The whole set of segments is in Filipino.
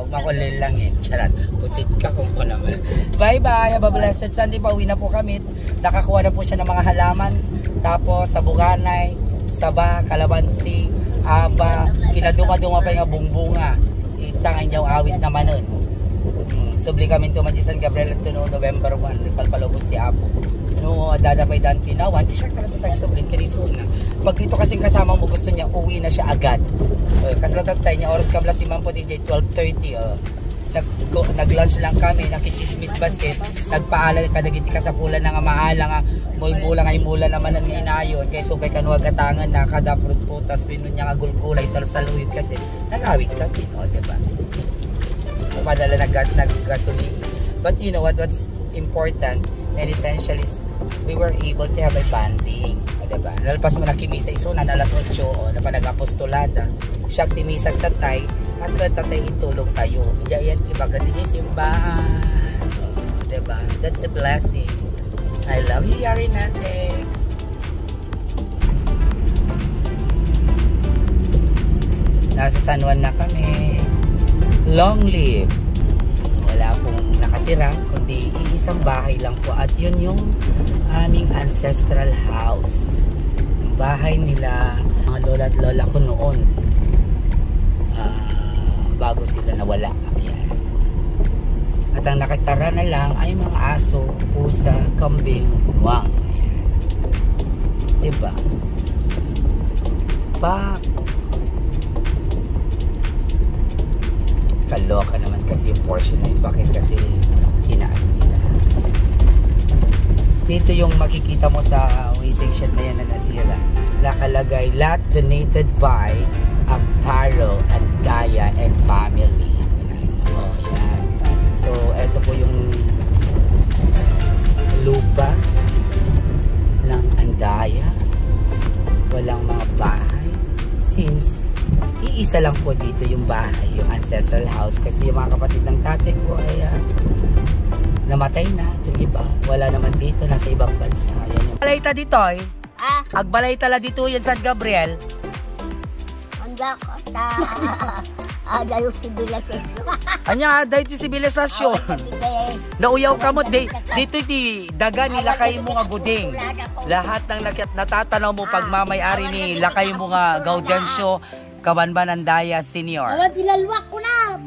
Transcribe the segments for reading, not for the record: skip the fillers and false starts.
makulil lang eh. Charot. Pusit ka kung po naman. Bye-bye. Have a blessed Sunday. Pauwi na po kami. Nakakuha na po siya ng mga halaman. Tapos sa Buganay, Saba, Kalabansi, Aba, kinadunga-dunga pa yung bungbunga. Itangin niya awit naman nun. Subli kami tumadji San Gabriel to no November 1. Nagpalpalubos si Apo. No, dadapay dan tinawan. Di siya karatutag sublin kanisun na. Pag dito kasing kasama mo gusto niya, uwi na siya agad. Kasi natatay niya, oras kabla si Ma'am po DJ 12:30. Nag-lunch lang kami, nakichismis basit. Nagpaalam kadagiti ka sa pula na nga maala nga. Mula ngay mula naman ang inayon. Kaya subay kanuwag atangan na kada putas. Winon niya nga gulgulay, salsaluyot kasi nagawit kami. O, diba? Padala nag-gasoline. But you know what's important and essential is we were able to have a bonding. Diba? Nalpas mo na kimisa isuna na alas 8 o na panag-apostolada. Siya timisag tatay at tatay itulong tayo. Diyan iba ka din simbahan. Diba? That's the blessing. I love you, Yari Natex. Nasa San Juan na kami. Long live. Wala pong nakatira kundi iisang bahay lang po at yun yung aming ancestral house. Yung bahay nila mga lola at lola ko noon bago sila nawala. Ayan. At ang nakatara na lang ay mga aso, pusa, kambing, nuwang. Ayan. Diba? Kaloka naman kasi yung portion na yun. Bakit kasi tinaas nila? Dito yung makikita mo sa waiting shed na yan na nasira. Nakalagay, lot donated by Amparo and Gaia and family. Oh, yan. So, eto po yung lupa ng Andaya. Walang mga bahay. Since iisa lang po dito yung bahay, yung ancestral house. Kasi yung mga kapatid ng tatay ko ay namatay na. Yung iba, wala naman dito. Nasa ibang bansa. Yan yung balayta dito eh. Agbalay tala dito yan San Gabriel. Anda ko sa ada yung sibilisasyon. Anya, dahil yung sibilisasyon. Nauyaw ka mo. Dito iti daga ni lakay mo nga guding. Lahat ng natatanaw mo pagmamayari ni lakay mo nga Gaudencio Kabanban Andaya Senior. Awat ilalwak ko na.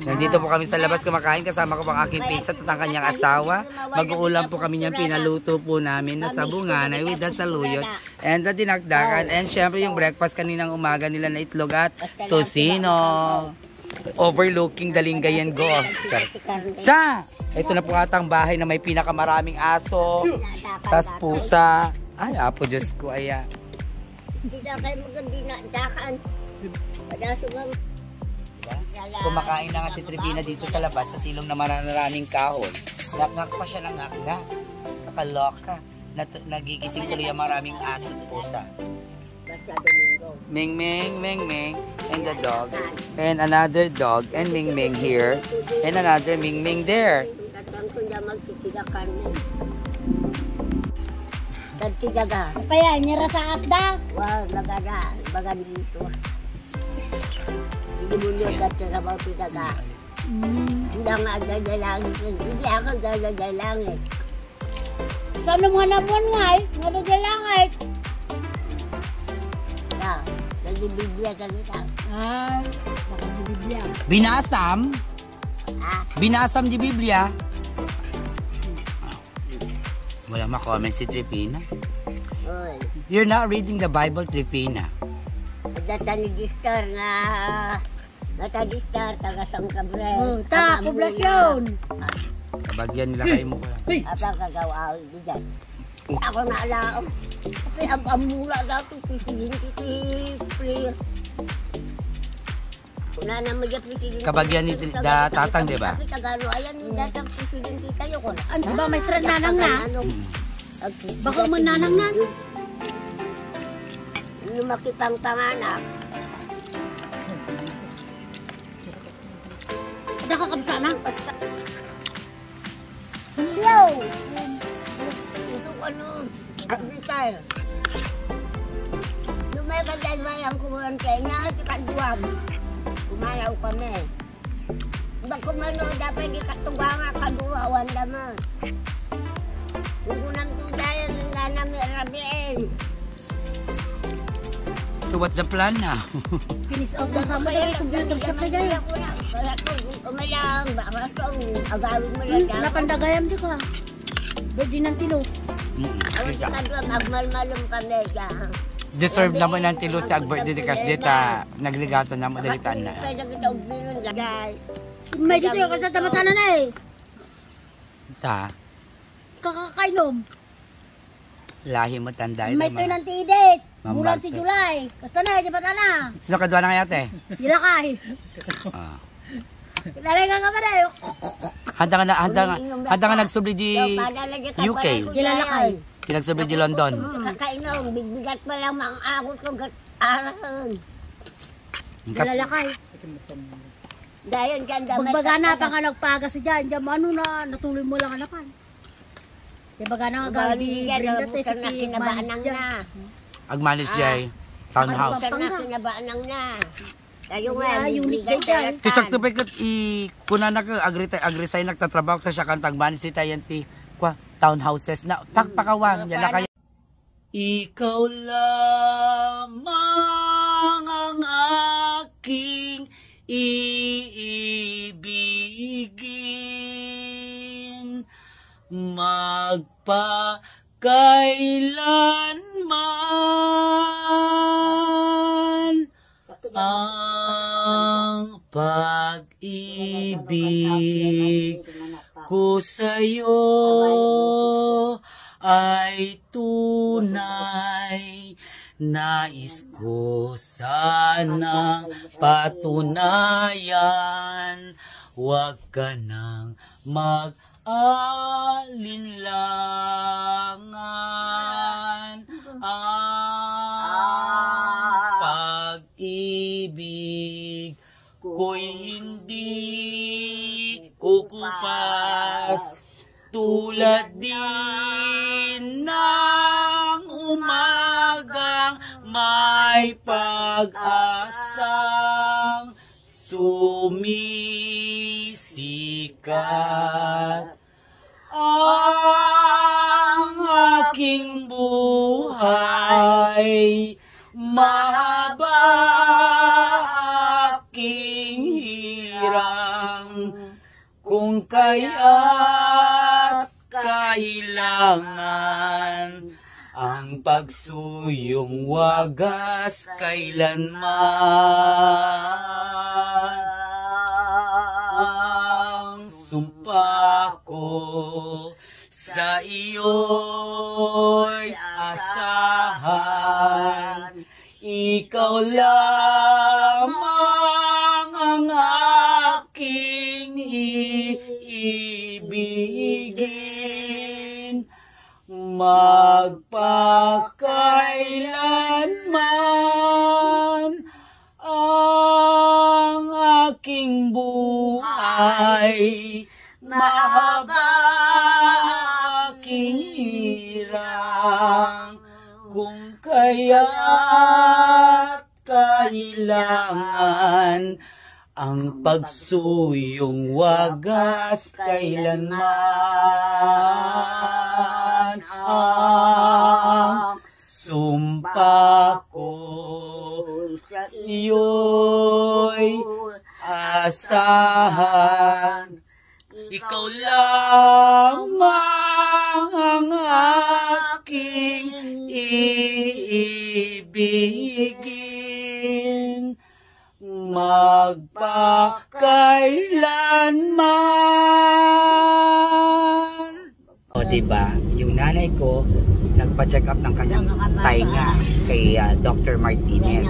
Nandito po kami sa labas kumakain. Kasama ko pang aking pinsa at ang kanyang asawa. Mag-uulam po kami niyan. Pinaluto po namin na sabunganay with the saluyot and the dinakdakan. And syempre yung breakfast kaninang umaga nila na itlog at tosino. Overlooking the Lingayen Golf. Ito na po atang bahay na may pinakamaraming aso. Tas pusa. Ay, apo Diyos ko. Aya. Hindi na kayo magandi na dakan. Padasugang. Kumakain na nga si Tribina dito sa labas sa silong na maraming kahon. Ngak pa siya ng ngak. Kakaloka. Nagigising tuloy ang maraming aso at pusa. Ming Ming, Ming Ming, and the dog. And another dog, and Ming Ming here. And another Ming Ming there. Tagtidaga. Kaya nyara sa asda. Wow, nagada. Baga dito. Hindi mo niya gagarabaw tidaga. Hindi nga gagalangit. Hindi ako gagalangit. Saan mo hanapuan nga eh? Gagalangit. Ya, lagi Biblia ka kita. Lagi Biblia. Binasam? Binasam di Biblia? Wala ma-comment si Tripina. You're not reading the Bible, Tripina. Data ni Distar nga nata-Distar taga San Gabriel. Poblasyon. Kabagyan nila kayo mo ko lang. Apa kagawa di diyan. Ako na alaom. Kasi ang mula dato pisilin player. Kuna na mo diyan pisilin. Kabagyan ni tatang, di ba? Kasi tagalo ayan datang pisilin kayo ko. Di ba may sren nanang na? Baka man nanang na. Lumaki pang panganak. Ada ka kabsa na? Hello! Ito ano? Detail. Lumay ka dahil bayang kumuhan kayo niya at ikanduwam. Kumayaw kami. Bakumano, dapat di katuga nga kaduawan naman. Unang tudayan nga namin rabiin. So what's the plan now? Finish out na sama dahil computer shop na dahil. Kaya kung umalang, baka kung agawin mo lang. Napandagayam di ka. Birthday ng tilos. Ang sikadwa, magmalmalong kami dyan. Deserve naman ng tilos sa birthday di kasi dita nagligato na madalitan na. Kaya kita ugbingon gagay. May dito yung kasi tamatanan na eh. Ta, Kakakainom. lahi mo tanday. May ito ng tidate. Ma'am Bulan si Marta. July. Basta na, di ba na? Sino kadwa na kaya te? Ilakay. Ah. Lalay ka ba na eh. Handa nga nagsubli di UK. Dilalakay. Kinagsubli di London. Kakainom, bigbigat pa lang mga akot ko arahan. Dilalakay. Dayon ganda Magbagana pa nga nagpaga si Jan. Diyan ano na, natuloy mo lang hanapan. Di ba gana nga gabi, Brenda te, si kinabaanang na. Agmanis jay townhouse. Bukan na kinabaanang na. Tayo Yeah, nga, unit bigbigat day talaga. Kisak to pekot kuna na ka agrisay nagtatrabaho ta siya kan tagmanis si tayanti kwa townhouses na pakpakawang yan na kaya. Ikaw lamang ang aking iibigin magpakailanman ang pag-ibig ko sa'yo ay tunay. Nais ko sanang patunayan, huwag ka nang mag-alinlangan. Ang pag-ibig ko'y hindi kukupas, tulad din ng umagang may pag-asang sumisikat. Ang aking buhay mahaba, aking hirang kung kaya't kailangan ang pagsuyong wagas kailanman. Ang sumpa ko sa iyo'y asahan, ikaw lamang ang aking iibigin magpakailanman. Ang aking buhay mahaba, aking hirang kung kaya't kailangan ang pagsuyong wagas kailanman. Ang sumpa ko sa iyo'y asahan, ikaw lamang ang aking iibigin magpakailanman. O diba, yung nanay ko nagpa-check up ng kanyang tainga kay Dr. Martinez.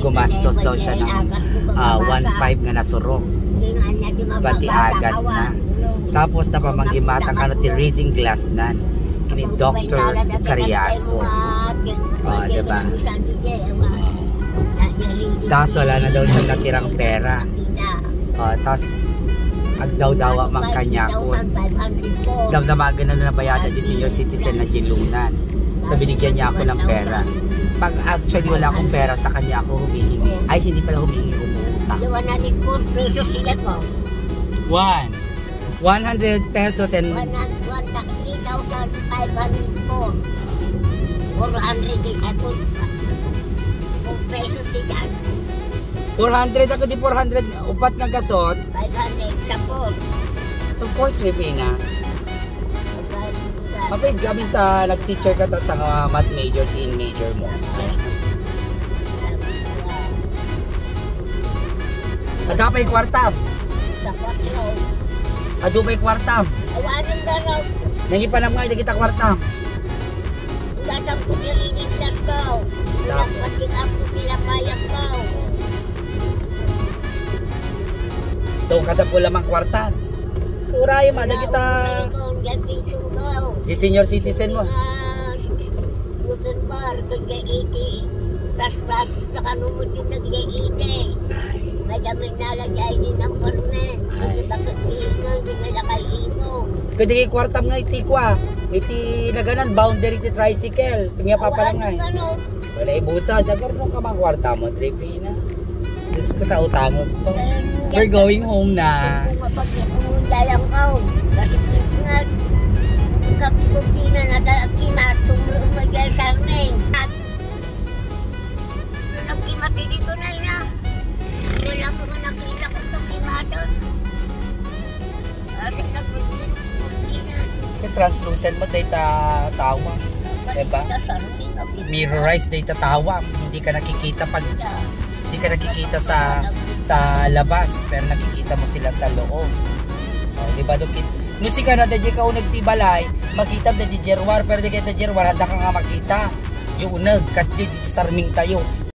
Gumastos daw siya ng 1.5 nga nasurok. Pati agas na. Tapos napamanggimatang ka ti reading glass nan kini Dr. Cariaso. Diba? Tapos wala na daw siyang natirang pera. Tapos agdaw-dawa mang kanya ko. Damdamagan na nabayada di senior citizen na gilunan. Na binigyan niya ako ng pera. Pag actually wala akong pera sa kanya ako humihingi. Ay, hindi pala humihingi, umuutang. 104 pesos sila po. 100 pesos and 3,504. 400 din ako. Kung pesos din yan. 400 ako di 400 upat nga gasot. 500 sa po. Of course, Rivina. Kapag gamit nag-teacher ka to sa math major, teen major mo. Adapay kwarta. Dapat raw. Adupay kwarta. Awanin na raw. Nangi pa naman kita kwarta. Datang ko nililigtas ko. Pinapatik ako pinapayak ko. So, kasapul lamang kwarta. Kuray, madal kita. Di senior citizen mo. Lutan bar, kaya 80. Pras-pras, nakanumod yung nag-80. Madaming nalagay din ang permen. Sige, bakit iingon, binalakay ino. Kadi kwartam nga iti kwa. Iti naganan boundary ti tricycle. Tingya pa pala nga. Wala ibusa, dagar mo ka mang kwarta mo, Tripina. Diyos ko tautangog to. We're going home na. Kung mapag-iayang ka, kasi nga, kakikupina na talakimat, sumulong magyay sa amin. Nagkimati dito na niya. Wala ko nga nakita ko sa kimaton. Kasi nagkupina. Kaya translucent mo data tawa. Diba? Mirrorized data tawa. Hindi ka nakikita pag hindi ka nakikita sa labas, pero nakikita mo sila sa loob. Oh, di ba dukit? Musika na dadya ka nagtibalay, makita dadya jerwar, pero di ka jerwar handa ka nga makita. Di unag, kasi di sarming tayo.